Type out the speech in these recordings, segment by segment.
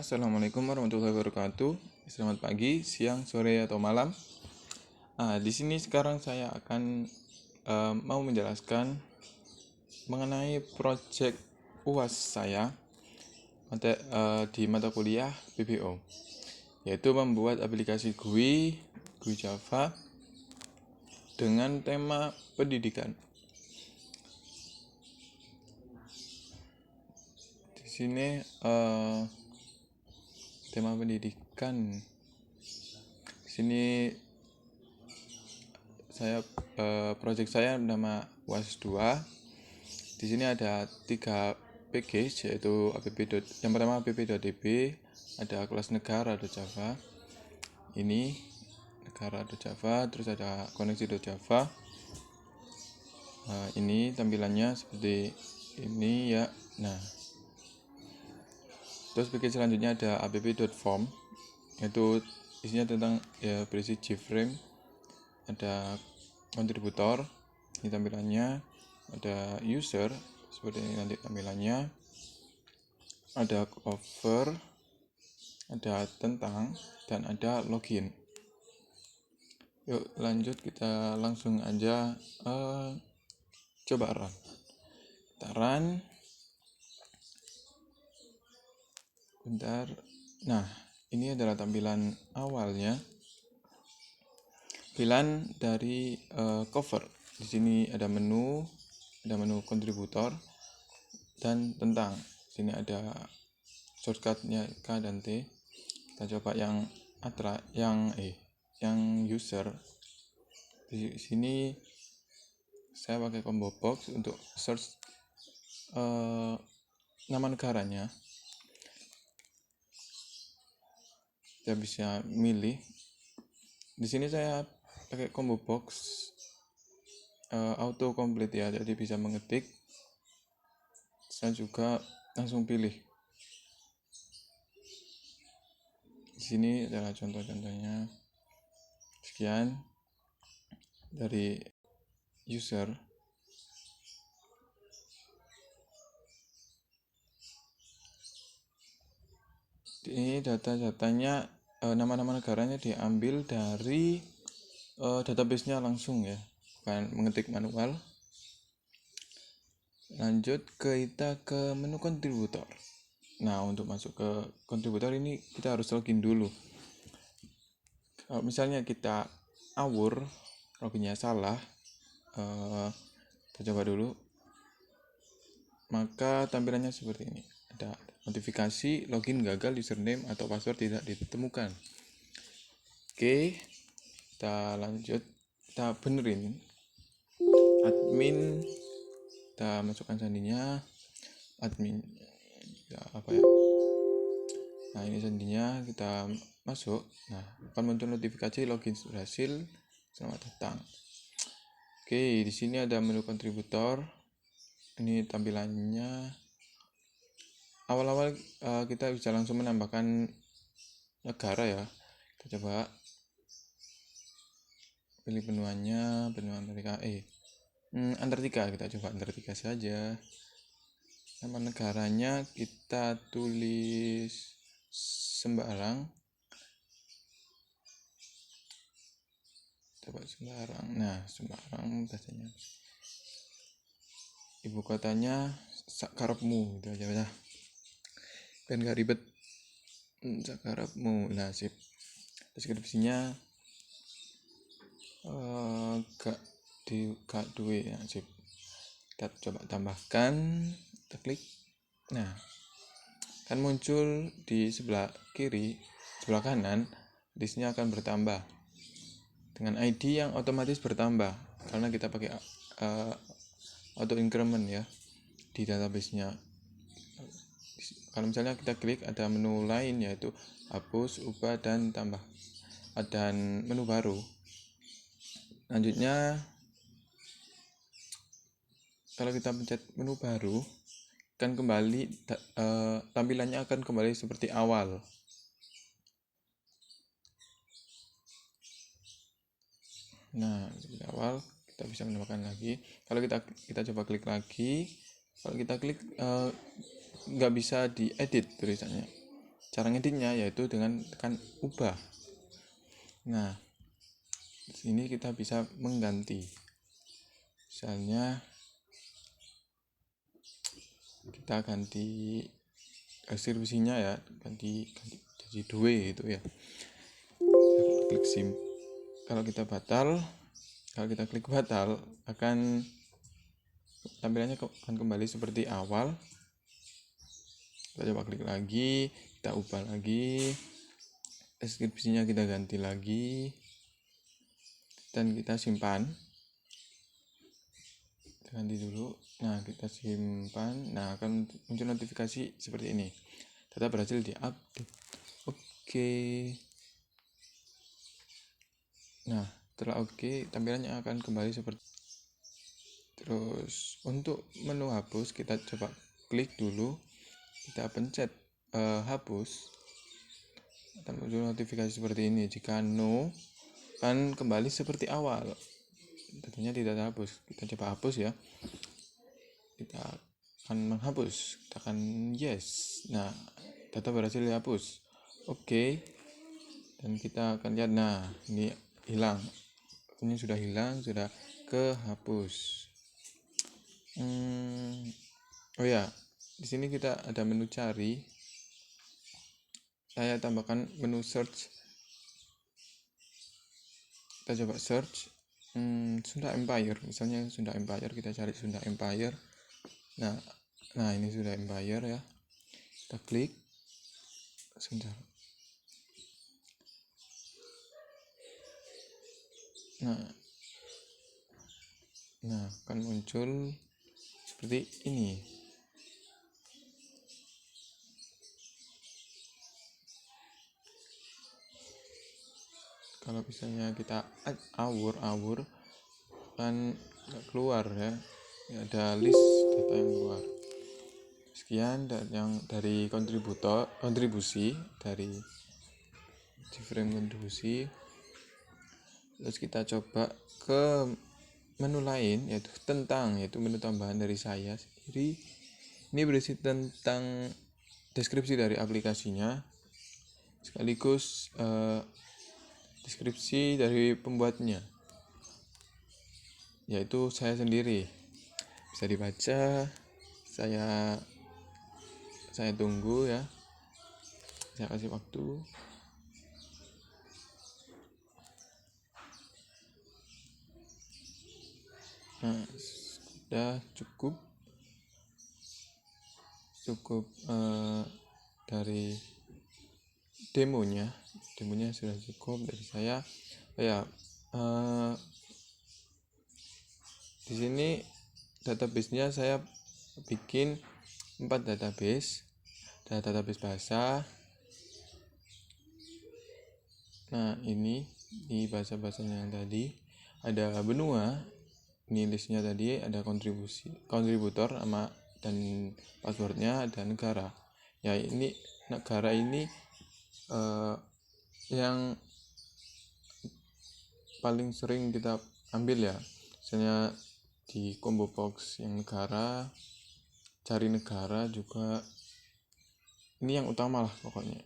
Assalamualaikum warahmatullahi wabarakatuh. Selamat pagi, siang, sore, atau malam. Di sini sekarang saya akan mau menjelaskan mengenai proyek UAS saya di mata kuliah BBO, yaitu membuat aplikasi GUI Java dengan tema pendidikan. Di sini tema pendidikan. Di sini proyek saya bernama UAS 2. Di sini ada 3 package, yaitu yang pertama app.db, ada kelas negara.java. Ini negara.java, terus ada koneksi.java. Ini tampilannya seperti ini ya. Nah, terus package selanjutnya ada app.form, yaitu isinya tentang berisi JFrame, ada kontributor, ini tampilannya, ada user, seperti ini nanti tampilannya, ada cover, ada tentang, dan ada login. Yuk lanjut, kita langsung aja coba run. Kita run bentar. Nah, ini adalah tampilan awalnya, tampilan dari cover. Di sini ada menu kontributor dan tentang. Di sini ada shortcutnya K dan T. Kita coba yang user. Di sini saya pakai combo box untuk search nama negaranya. Kita bisa milih. Di sini saya pakai combo box auto complete ya, jadi bisa mengetik. Saya juga langsung pilih. Di sini adalah contoh-contohnya. Sekian dari user. Ini data-datanya, nama-nama negaranya diambil dari database-nya langsung ya, bukan mengetik manual. Lanjut kita ke menu kontributor. Nah, untuk masuk ke kontributor ini kita harus login dulu. Kalau misalnya kita loginnya salah, kita coba dulu, maka tampilannya seperti ini. Ada notifikasi login gagal, username atau password tidak ditemukan. Oke, kita lanjut, kita benerin admin, kita masukkan sandinya admin ya, nah ini sandinya, kita masuk. Nah, akan muncul notifikasi login berhasil, selamat datang. Oke, di sini ada menu kontributor. Ini tampilannya. Awal-awal kita bisa langsung menambahkan negara ya. Kita coba pilih benua Antartika. Kita coba Antartika saja. Nama negaranya kita tulis sembarang. Coba sembarang. Nah, sembarang bahasanya. Ibu kotanya sakarepmu, gitu aja. Kan gak ribet. Sakarepmu. Nah, sip. Deskripsinya gak duwe ya, sip. Kita coba tambahkan, kita klik. Nah, kan muncul di sebelah kanan, listnya akan bertambah dengan ID yang otomatis bertambah karena kita pakai auto increment ya di database-nya. Kalau misalnya kita klik, ada menu lain yaitu hapus, ubah, dan tambah, dan menu baru. Lanjutnya, kalau kita pencet menu baru, kan kembali tampilannya akan kembali seperti awal. Nah, seperti awal, kita bisa menambahkan lagi. Kalau kita coba klik lagi, kalau kita klik nggak bisa diedit tulisannya. Cara ngeditnya yaitu dengan tekan ubah. Nah, di sini kita bisa mengganti. Misalnya kita ganti deskripsinya ya, ganti jadi 2 gitu ya. Klik sim. Kalau kita klik batal, akan tampilannya akan kembali seperti awal. Kita coba klik lagi, kita ubah lagi, deskripsinya kita ganti lagi, dan kita simpan. Kita ganti dulu. Nah, kita simpan. Nah, akan muncul notifikasi seperti ini. Data berhasil diupdate. Oke. Nah, setelah oke, tampilannya akan kembali seperti. Terus untuk menu hapus, kita coba klik dulu, kita pencet hapus, akan muncul notifikasi seperti ini. Jika no, akan kembali seperti awal, tentunya tidak terhapus. Kita coba hapus ya, kita akan menghapus, kita akan yes. Nah, data berhasil dihapus. Oke. Dan kita akan lihat, nah ini hilang, ini sudah hilang, sudah kehapus. Oh ya, di sini kita ada menu cari. Saya tambahkan menu search. Kita coba search Sunda Empire, misalnya Sunda Empire, kita cari Sunda Empire. Nah ini Sunda Empire ya. Kita klik sebentar. Nah akan muncul seperti ini. Kalau misalnya kita awur kan nggak keluar ya, ada list data yang keluar. Sekian dan yang dari kontribusi dari frame kontribusi. Terus kita coba ke menu lain, yaitu menu tambahan dari saya sendiri. Ini berisi tentang deskripsi dari aplikasinya, sekaligus deskripsi dari pembuatnya, yaitu saya sendiri. Bisa dibaca. Saya tunggu ya, saya kasih waktu. Nah, sudah cukup dari demonya sudah cukup dari saya. Di sini database-nya saya bikin 4 database. Ada database bahasa. Nah, ini di bahasa-bahasanya yang tadi ada benua. Ini listnya tadi, ada kontributor nama dan passwordnya, ada negara. Ya, ini negara ini yang paling sering kita ambil ya. Misalnya di combo box yang negara, cari negara juga. Ini yang utama lah pokoknya.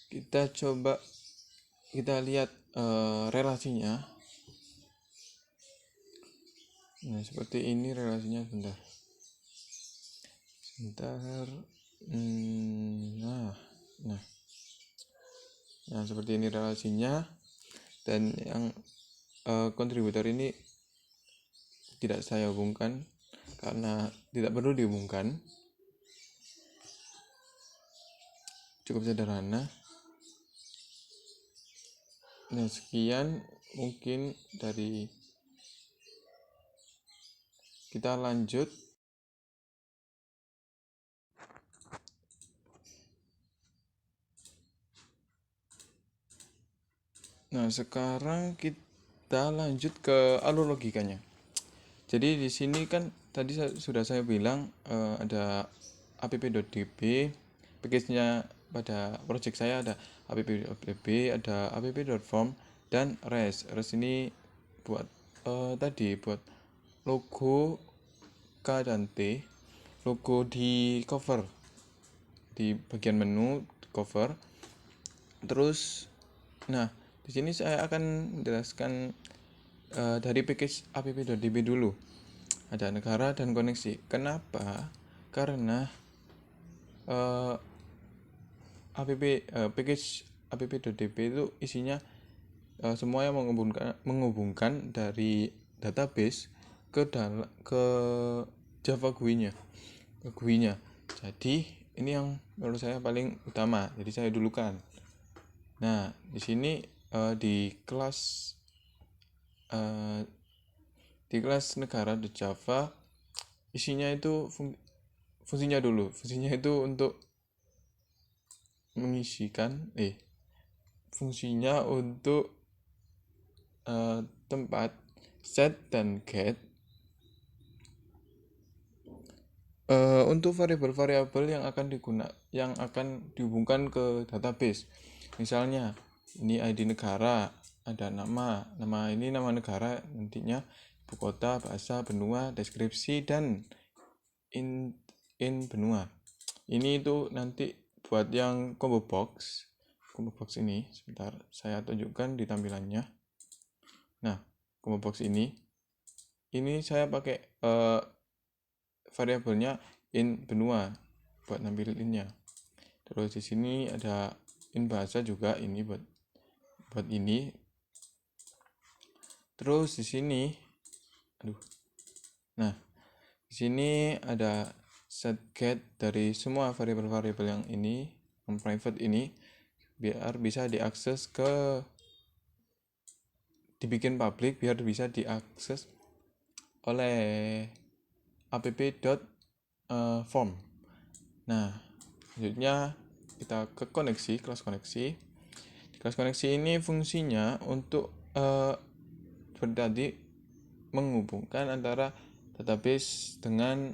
Kita lihat relasinya. Nah, seperti ini relasinya. Sebentar. Nah, seperti ini relasinya. Dan yang kontributor ini tidak saya hubungkan karena tidak perlu dihubungkan. Cukup sederhana. Nah, sekian mungkin dari kita lanjut. Nah, sekarang kita lanjut ke alur logikanya. Jadi di sini kan tadi sudah saya bilang ada app.db, package-nya pada project saya ada app.db, ada app.form dan REST. REST ini buat buat logo K dan T, logo di cover di bagian menu cover. Terus nah di sini saya akan menjelaskan dari package app.db dulu. Ada negara dan koneksi. Kenapa? Karena package app.db itu isinya semua yang menghubungkan dari database ke Java GUI-nya. Jadi ini yang menurut saya paling utama. Jadi saya dulukan. Nah, di sini di kelas negara di Java isinya itu fungsinya dulu. Fungsinya itu untuk mengisikan fungsinya untuk tempat set dan get untuk variabel-variabel yang akan dihubungkan ke database. Misalnya ini ID negara, ada nama ini nama negara, nantinya ibu kota, bahasa, benua, deskripsi, dan in benua. Ini itu nanti buat yang combo box ini, sebentar saya tunjukkan di tampilannya. Nah, combo box ini saya pakai variabelnya in benua buat nampilinnya. Terus di sini ada in bahasa juga, ini buat ini. Terus di sini nah di sini ada set get dari semua variabel-variabel yang ini, yang private ini, biar bisa diakses dibikin public biar bisa diakses oleh app.form. Nah, selanjutnya kita ke kelas koneksi. Kelas koneksi ini fungsinya untuk seperti tadi menghubungkan antara database dengan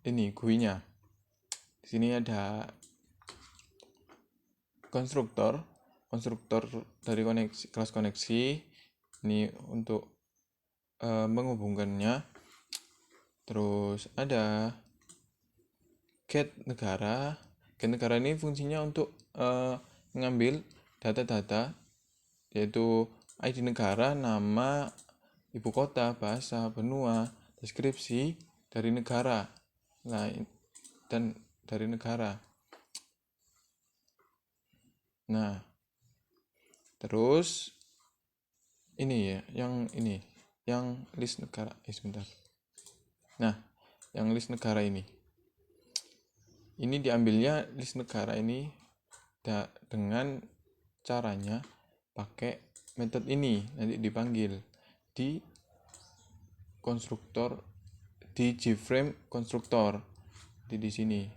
ini GUI-nya. Di sini ada konstruktor dari kelas koneksi ini untuk menghubungkannya. Terus ada get negara ini fungsinya untuk mengambil data-data, yaitu ID negara, nama, ibu kota, bahasa, benua, deskripsi dari negara dan dari negara. Nah, terus ini ya, yang list negara. Sebentar. Nah, yang list negara ini diambilnya list negara ini dengan caranya pakai metode ini, nanti dipanggil di konstruktor, di JFrame konstruktor di sini.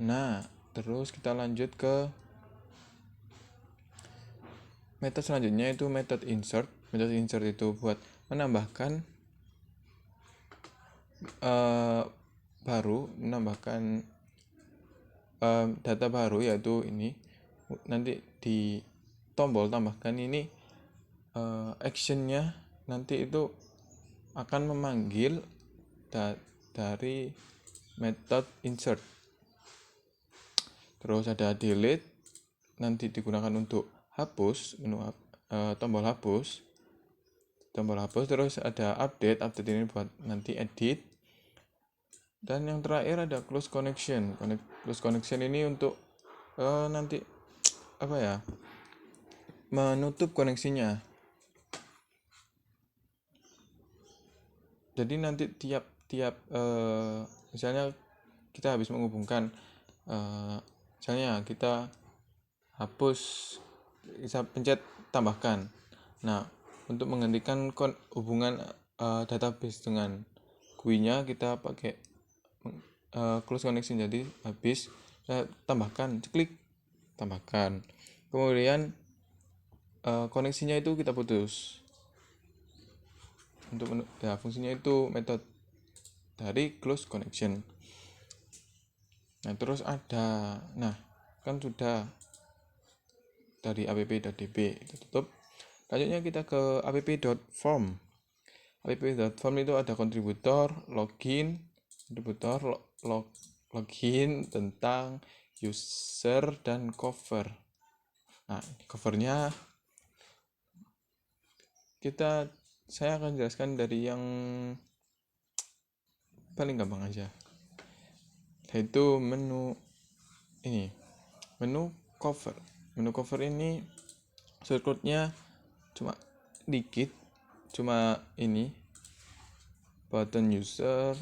Nah, terus kita lanjut ke metode selanjutnya, itu metode insert. Metode insert itu buat menambahkan data baru, yaitu ini nanti di tombol tambahkan ini actionnya nanti itu akan memanggil dari metode insert. Terus ada delete, nanti digunakan untuk hapus, tombol hapus. Terus ada update ini buat nanti edit. Dan yang terakhir ada close connection. Close connection ini untuk nanti menutup koneksinya. Jadi nanti tiap misalnya kita habis menghubungkan, misalnya kita hapus, bisa pencet tambahkan. Nah, untuk menghentikan hubungan database dengan GUI-nya, kita pakai close connection. Jadi habis tambahkan, klik tambahkan, kemudian koneksinya itu kita putus. Untuk fungsinya itu metode dari close connection. Nah, terus ada, kan sudah dari app.db kita tutup. Selanjutnya kita ke app.form. app.form itu ada kontributor, login, login, tentang, user, dan cover. Nah, covernya saya akan jelaskan dari yang paling gampang aja, yaitu menu cover. Menu cover ini shortcutnya cuma dikit, cuma ini button user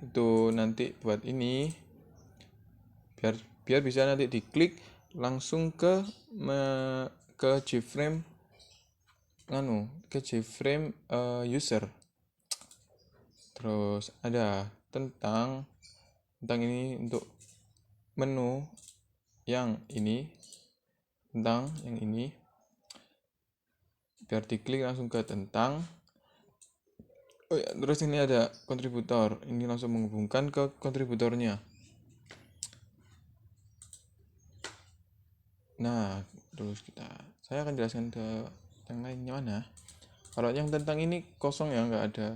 itu nanti buat ini biar bisa nanti diklik langsung ke keyframe user. Terus ada tentang ini untuk menu yang ini, tentang yang ini, biar diklik langsung ke tentang. Oh ya, terus ini ada kontributor, ini langsung menghubungkan ke kontributornya. Nah, terus saya akan jelaskan ke yang lainnya mana. Kalau yang tentang ini kosong ya, nggak ada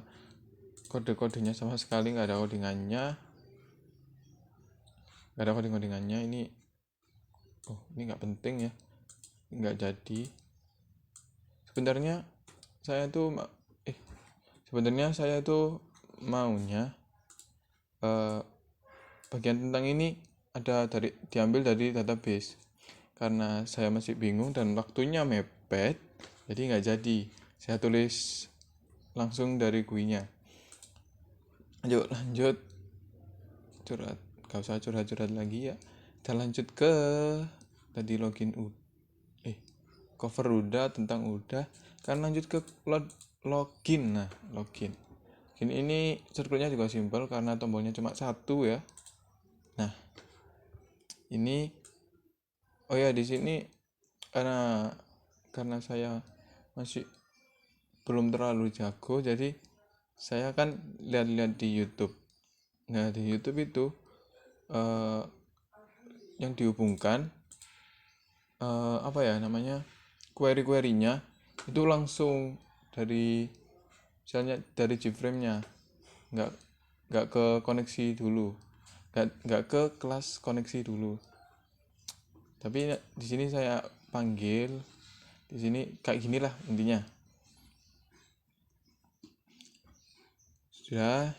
kode-kodenya sama sekali, nggak ada codingannya, ini nggak penting ya, nggak jadi. Sebenarnya saya tuh maunya bagian tentang ini diambil dari database, karena saya masih bingung dan waktunya mepet, jadi nggak jadi saya tulis langsung dari GUI-nya. Lanjut curhat, gak usah curhat lagi ya. Kita lanjut ke tadi login cover udah, tentang udah, kan lanjut ke login. Nah, login ini circle-nya juga simpel karena tombolnya cuma satu ya. Nah, ini di sini karena saya masih belum terlalu jago, jadi saya kan lihat-lihat di YouTube. Nah, di YouTube itu yang dihubungkan query-query-nya itu langsung dari misalnya dari Gframe-nya, nggak ke koneksi dulu, nggak ke kelas koneksi dulu. Tapi di sini saya panggil, di sini kayak gini lah intinya. Sudah,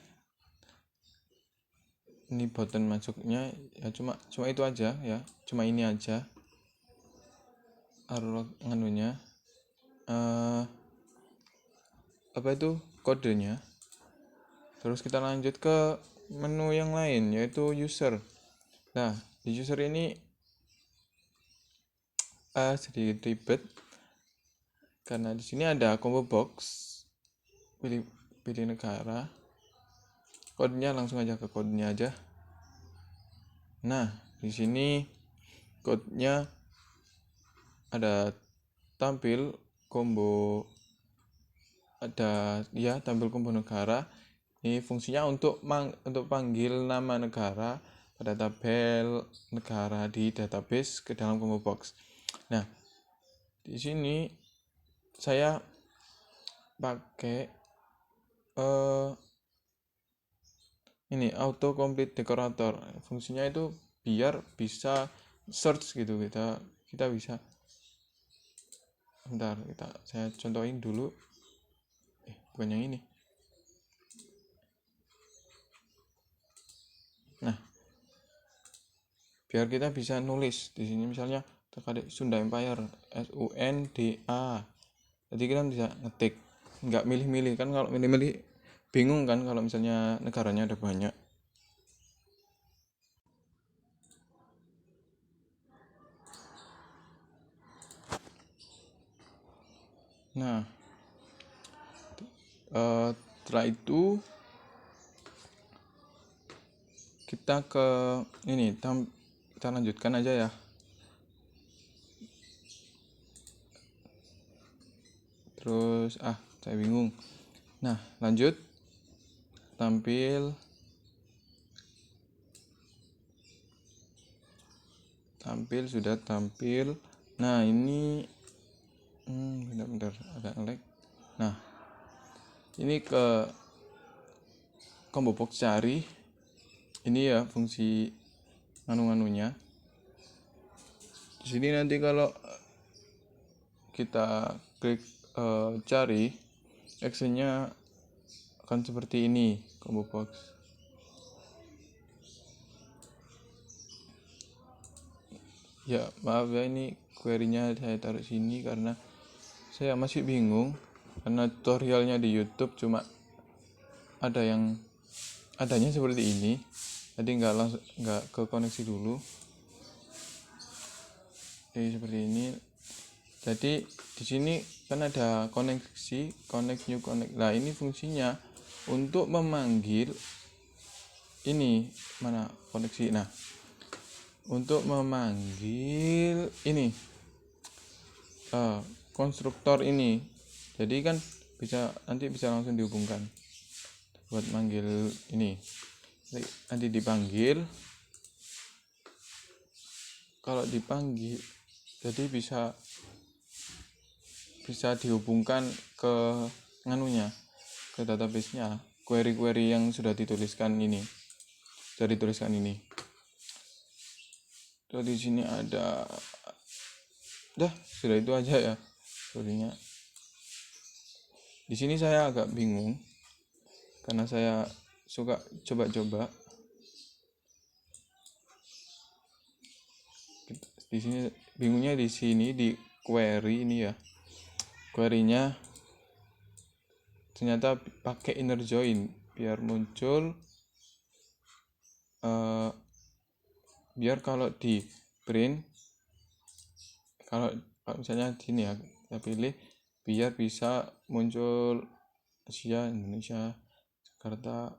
ini button masuknya ya cuma itu aja ya, cuma ini aja kodenya. Terus kita lanjut ke menu yang lain, yaitu user. Nah, di user ini sedikit ribet karena di sini ada combo box, pilih negara, kodenya langsung aja ke kodenya aja. Nah, di sini kodenya ada tampil combo negara. Ini fungsinya untuk panggil nama negara pada tabel negara di database ke dalam combo box. Nah, di sini saya pakai ini auto complete decorator. Fungsinya itu biar bisa search gitu, kita bisa. Bentar, saya contohin dulu. Bukan yang ini. Nah, biar kita bisa nulis di sini misalnya Sunda Empire, SUNDA. Jadi kita bisa ngetik, nggak milih-milih kan. Kalau milih-milih bingung kan kalau misalnya negaranya ada banyak. Nah, setelah itu kita ke ini, kita lanjutkan aja ya. Terus saya bingung. Nah, lanjut. Tampil sudah tampil. Nah, ini bener-bener agak nge-lag. Nah, ini ke combo box cari. Ini ya fungsi anu-anunya. Di sini nanti kalau kita klik cari, actionnya akan seperti ini combo box. Ya maaf ya, ini query-nya saya taruh sini karena saya masih bingung, karena tutorialnya di YouTube cuma adanya seperti ini, jadi nggak ke koneksi dulu. Jadi seperti ini. Jadi di sini kan ada koneksi, connect new connect. Nah ini fungsinya untuk memanggil ini, mana koneksi. Nah untuk memanggil ini konstruktor ini, jadi kan nanti bisa langsung dihubungkan buat manggil ini. Jadi, nanti dipanggil, kalau dipanggil jadi bisa dihubungkan ke nganunya, ke database-nya, query-query yang sudah dituliskan ini. Terus di sini ada, sudah itu aja ya tutorialnya. Di sini saya agak bingung karena saya suka coba-coba. Di sini bingungnya di sini di query ini ya. Query-nya ternyata pakai inner join biar muncul biar kalau di print, kalau misalnya gini ya, kita pilih biar bisa muncul Asia, Indonesia, Jakarta,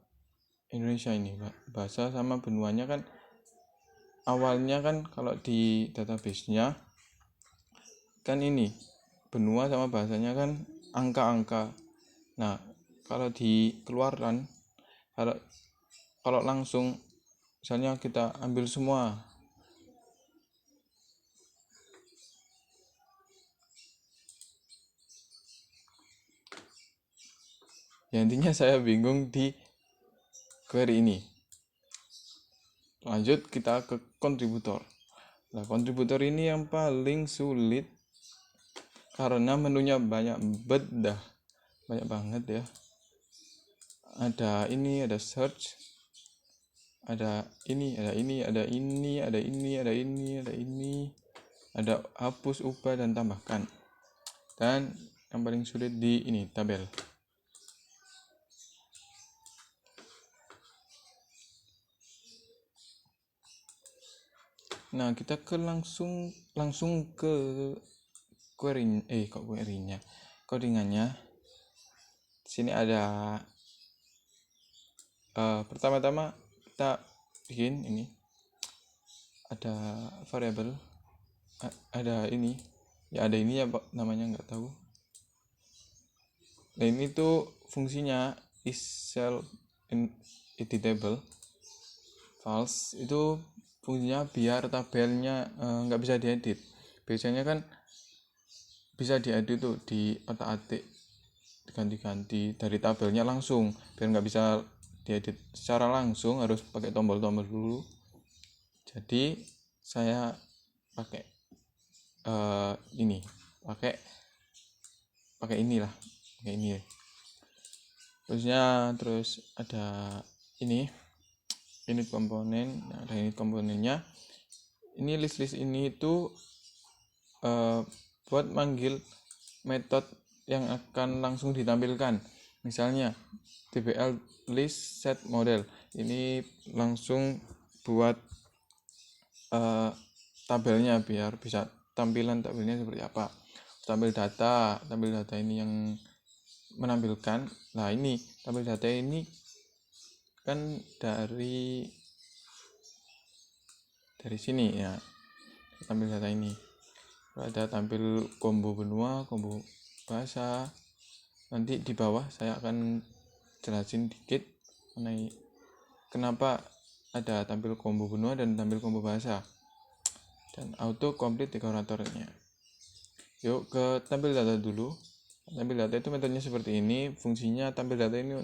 Indonesia, ini bahasa sama benuanya kan. Awalnya kan kalau di database-nya kan ini benua sama bahasanya kan angka-angka. Nah kalau dikeluarkan, kalau langsung misalnya kita ambil semua, ya intinya saya bingung di query ini. Lanjut kita ke kontributor. Nah kontributor ini yang paling sulit karena menunya banyak banget ya. Ada ini, ada search, ada ini, ada hapus, ubah, dan tambahkan. Dan yang paling sulit di ini tabel. Nah kita langsung ke query-nya, codingannya. Di sini ada pertama-tama kita bikin ini, ada variable, ada ini ya, namanya nggak tahu. Nah ini tuh fungsinya is cell editable false, itu fungsinya biar tabelnya nggak bisa diedit. Biasanya kan bisa diedit tuh, di otak-atik, diganti-ganti dari tabelnya langsung, biar nggak bisa diedit secara langsung, harus pakai tombol-tombol dulu. Jadi saya pakai ini, pakai ini. Terus ada ini komponen. Nah, ada ini komponennya. Ini list ini itu buat manggil metode yang akan langsung ditampilkan. Misalnya tbl list set model, ini langsung buat tabelnya, biar bisa tabelnya seperti apa. Tampil data ini yang menampilkan. Nah ini tampil data ini kan dari sini ya, tampil data ini. Ada tampil combo benua, combo bahasa. Nanti di bawah saya akan jelasin dikit mengenai kenapa ada tampil combo benua dan tampil combo bahasa, dan auto complete dekoratornya. Yuk ke tampil data dulu. Tampil data itu metodenya seperti ini. Fungsinya tampil data ini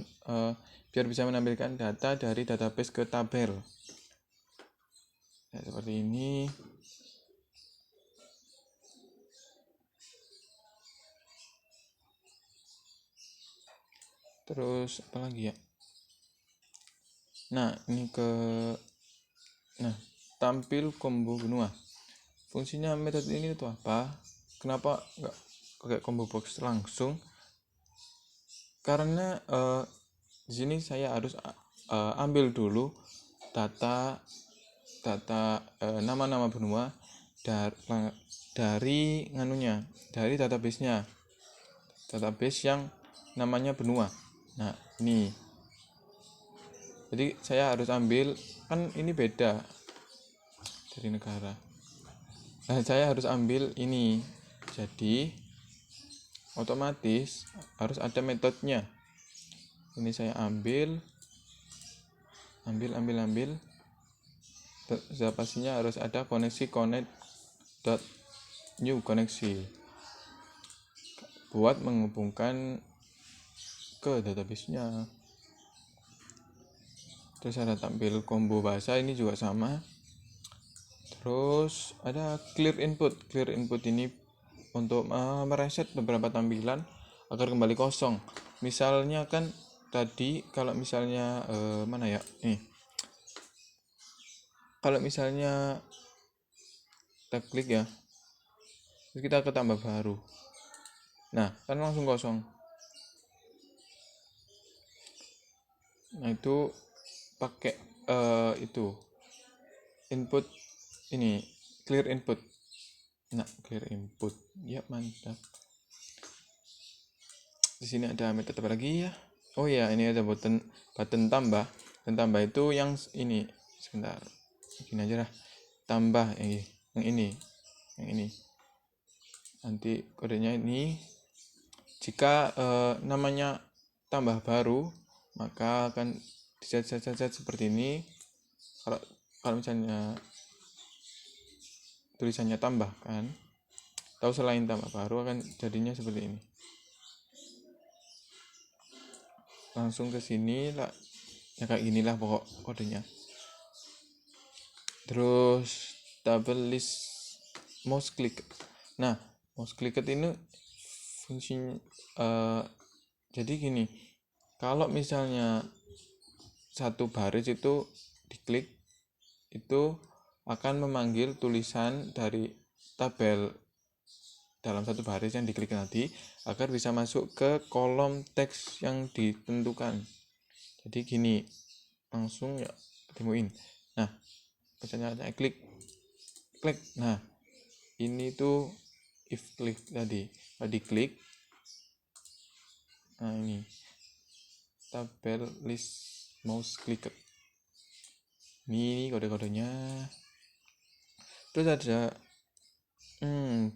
biar bisa menampilkan data dari database ke tabel. Ya, seperti ini. Terus apa lagi ya? Nah, tampil combo benua. Fungsinya metode ini itu apa? Kenapa nggak pakai combo box langsung? Karena di sini saya harus ambil dulu data nama-nama benua dari database yang namanya benua. Nah, ini. Jadi saya harus ambil, kan ini beda dari negara. Nah, saya harus ambil ini. Jadi otomatis harus ada metodenya. Ini saya ambil. Sudah pastinya harus ada koneksi connect.new koneksi buat menghubungkan ke database-nya. Terus ada tampil combo bahasa, ini juga sama. Terus ada clear input ini untuk mereset beberapa tampilan agar kembali kosong. Misalnya kan tadi kalau misalnya mana ya nih, kalau misalnya kita klik ya, terus kita ke tambah baru, nah kan langsung kosong. Nah itu pakai itu input ini clear input. Nah, clear input ya, mantap. Di sini ada metode apa lagi ya? Oh ya, ini ada button tambah. Dan tambah itu yang ini, sebentar, gini aja lah, tambah yang ini nanti kodenya ini. Jika namanya tambah baru, maka akan diset seperti ini. Kalau misalnya tulisannya tambahkan atau selain tambah baru, akan jadinya seperti ini. Langsung ke sini lah, ya kayak ginilah pokok kodenya. Terus double list mouse click. Nah, mouse click ini fungsinya jadi gini, kalau misalnya satu baris itu diklik, itu akan memanggil tulisan dari tabel dalam satu baris yang diklik tadi agar bisa masuk ke kolom teks yang ditentukan. Jadi gini, langsung ya temuin. Nah, misalnya klik. Nah, ini tuh if klik tadi. Kalau diklik, nah ini tabel list mouse click. Ini kode-kodenya. Terus ada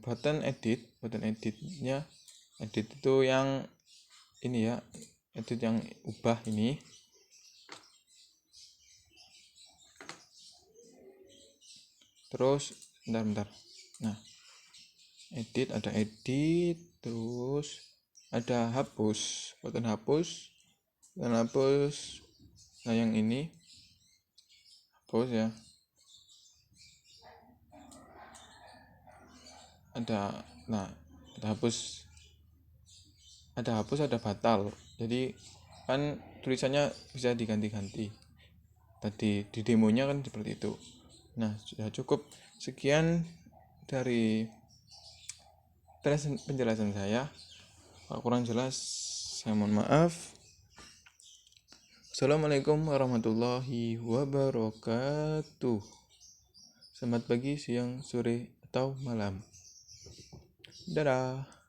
button editnya. Edit itu yang ini ya, edit yang ubah ini. Terus bentar. Nah, ada edit, terus ada hapus, button hapus. Nah, yang ini hapus ya. Ada hapus, ada batal. Jadi kan tulisannya bisa diganti-ganti. Tadi di demonya kan seperti itu. Nah, sudah cukup sekian dari penjelasan saya. Kalau kurang jelas, saya mohon maaf. Assalamualaikum warahmatullahi wabarakatuh. Selamat pagi, siang, sore, atau malam. Dadah.